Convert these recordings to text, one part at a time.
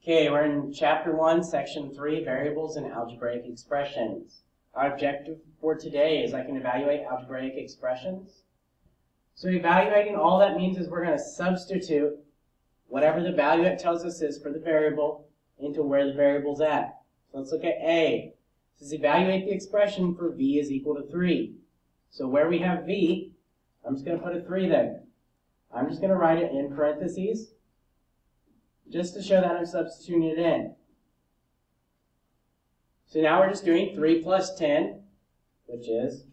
Okay, we're in Chapter 1, Section 3, Variables and Algebraic Expressions. Our objective for today is I can evaluate algebraic expressions. So evaluating, all that means is we're going to substitute whatever the value it tells us is for the variable into where the variable's at. So let's look at A. It says evaluate the expression for v is equal to 3. So where we have v, I'm just going to put a 3 there. I'm just going to write it in parentheses, just to show that I'm substituting it in. So now we're just doing 3 plus 10, which is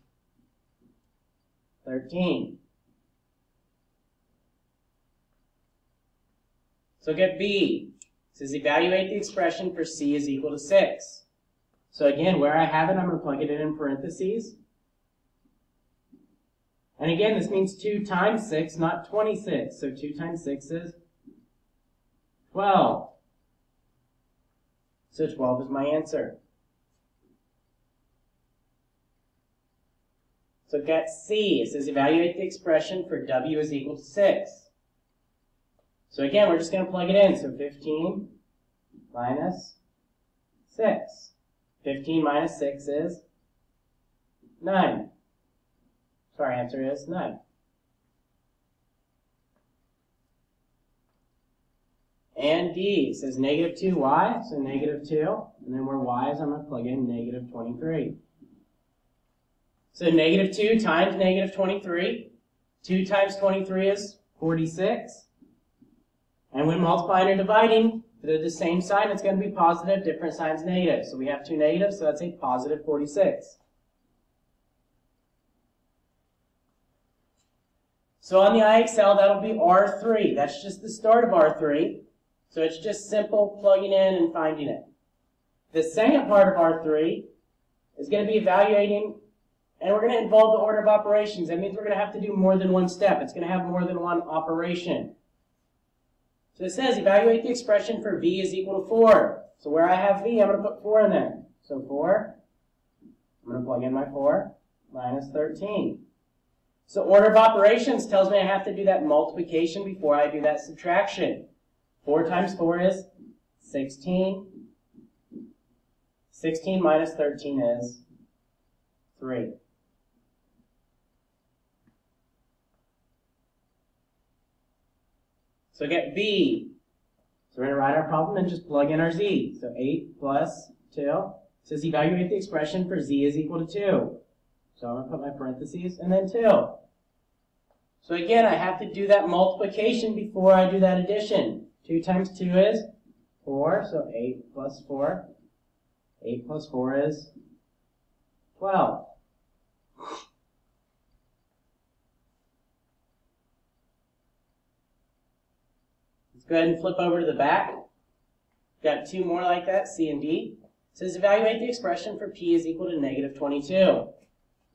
13. So look at B. It says evaluate the expression for C is equal to 6. So again, where I have it, I'm going to plug it in parentheses. And again, this means 2 times 6, not 26. So 2 times 6 is 12. So 12 is my answer. So look at C. It says evaluate the expression for W is equal to 6. So again, we're just going to plug it in. So 15 minus 6. 15 minus 6 is 9. So our answer is 9. And D says negative 2y, so negative 2. And then where y is, I'm going to plug in negative 23. So negative 2 times negative 23. 2 times 23 is 46. And when multiplying or dividing, they're the same sign. It's going to be positive, different signs negative. So we have 2 negatives, so that's a positive 46. So on the IXL, that'll be R3. That's just the start of R3. So it's just simple plugging in and finding it. The second part of R3 is going to be evaluating, and we're going to involve the order of operations. That means we're going to have to do more than one step. It's going to have more than one operation. So it says evaluate the expression for v is equal to 4. So where I have v, I'm going to put 4 in there. So 4, I'm going to plug in my 4, minus 13. So order of operations tells me I have to do that multiplication before I do that subtraction. 4 times 4 is 16. 16 minus 13 is 3. So get B. So we're going to write our problem and just plug in our Z. So 8 plus 2. It says evaluate the expression for Z is equal to 2. So I'm going to put my parentheses and then 2. So again, I have to do that multiplication before I do that addition. 2 times 2 is 4, so 8 plus 4. 8 plus 4 is 12. Let's go ahead and flip over to the back. Got 2 more like that, C and D. It says evaluate the expression for P is equal to negative 22. So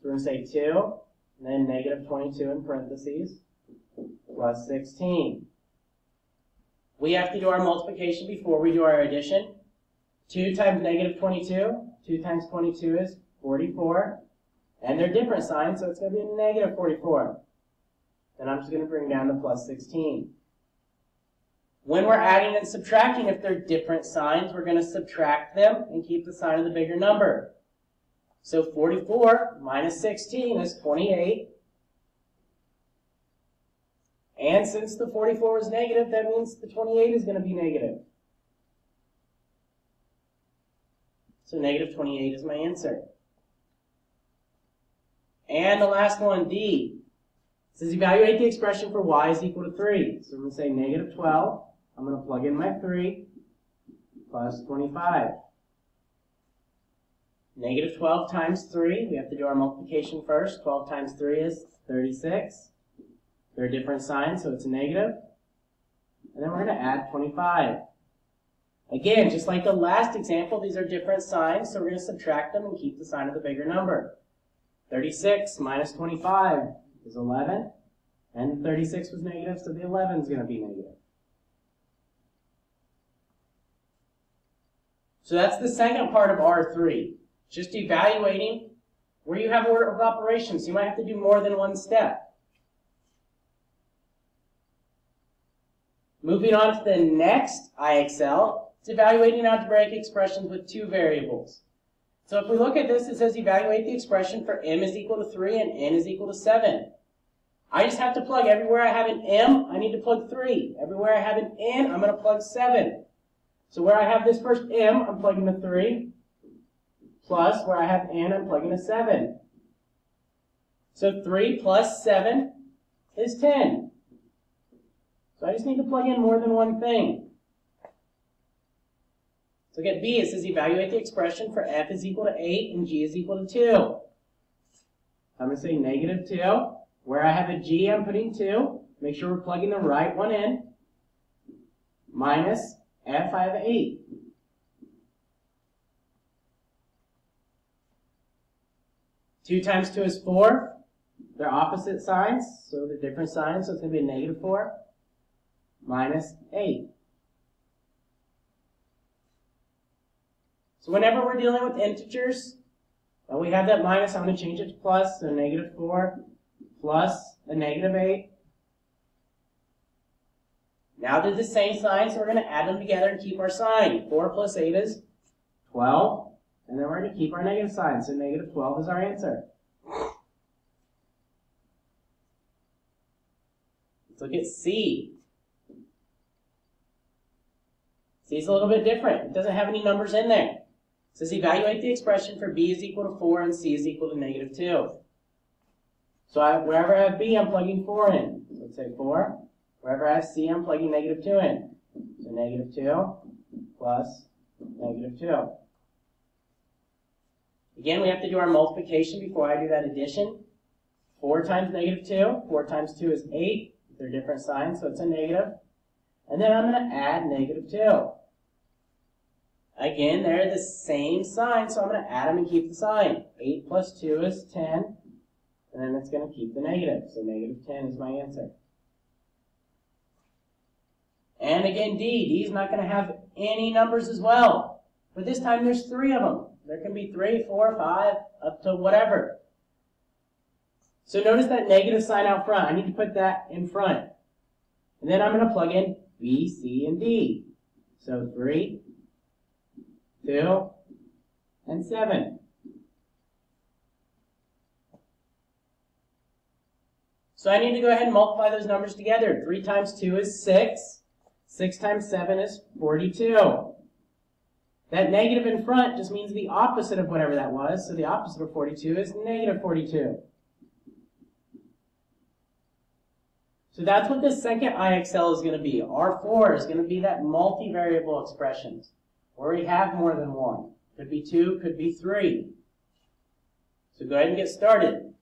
we're going to say 2, and then negative 22 in parentheses, plus 16. We have to do our multiplication before we do our addition. 2 times negative 22. 2 times 22 is 44. And they're different signs, so it's going to be a negative 44. Then I'm just going to bring down the plus 16. When we're adding and subtracting, if they're different signs, we're going to subtract them and keep the sign of the bigger number. So 44 minus 16 is 28. And since the 44 is negative, that means the 28 is going to be negative. So negative 28 is my answer. And the last one, D. It says evaluate the expression for y is equal to 3. So we're going to say negative 12. I'm going to plug in my 3 plus 25. Negative 12 times 3. We have to do our multiplication first. 12 times 3 is 36. They're different signs, so it's a negative. And then we're going to add 25. Again, just like the last example, these are different signs, so we're going to subtract them and keep the sign of the bigger number. 36 minus 25 is 11. And 36 was negative, so the 11 is going to be negative. So that's the second part of R3. Just evaluating where you have order of operations. You might have to do more than one step. Moving on to the next IXL, It's evaluating algebraic expressions with two variables. So if we look at this, it says evaluate the expression for m is equal to 3 and n is equal to 7. I just have to plug everywhere I have an m, I need to plug 3. Everywhere I have an n, I'm going to plug 7. So where I have this first m, I'm plugging a 3, plus where I have n, I'm plugging a 7. So 3 plus 7 is 10. So I just need to plug in more than one thing. So look at B, it says evaluate the expression for f is equal to 8 and g is equal to 2. I'm going to say negative 2. Where I have a g, I'm putting 2. Make sure we're plugging the right one in. Minus f, I have 8. Two times 2 is 4. They're opposite signs, so they're different signs, so it's going to be a negative 4 minus 8. So whenever we're dealing with integers, and we have that minus, I'm going to change it to plus, so negative 4 plus a negative 8. Now they're the same sign, so we're going to add them together and keep our sign. 4 plus 8 is 12, and then we're going to keep our negative sign, so negative 12 is our answer. Let's look at C. C is a little bit different. It doesn't have any numbers in there. It says evaluate the expression for b is equal to 4 and c is equal to negative 2. So wherever I have b, I'm plugging 4 in. So let's say 4. Wherever I have c, I'm plugging negative 2 in. So negative 2 plus negative 2. Again, we have to do our multiplication before I do that addition. 4 times negative 2. 4 times 2 is 8. They're different signs, so it's a negative. And then I'm going to add negative 2. Again, they're the same sign, so I'm going to add them and keep the sign. 8 plus 2 is 10, and then it's going to keep the negative. So negative 10 is my answer. And again, D is not going to have any numbers as well. But this time there's 3 of them. There can be 3, 4, 5, up to whatever. So notice that negative sign out front. I need to put that in front. And then I'm going to plug in B, C, and D. So 3, 2, and 7. So I need to go ahead and multiply those numbers together. 3 times 2 is 6. 6 times 7 is 42. That negative in front just means the opposite of whatever that was. So the opposite of 42 is negative 42. So that's what the second IXL is going to be. R4 is going to be that multivariable expressions, where we have more than one. Could be 2, could be 3. So go ahead and get started.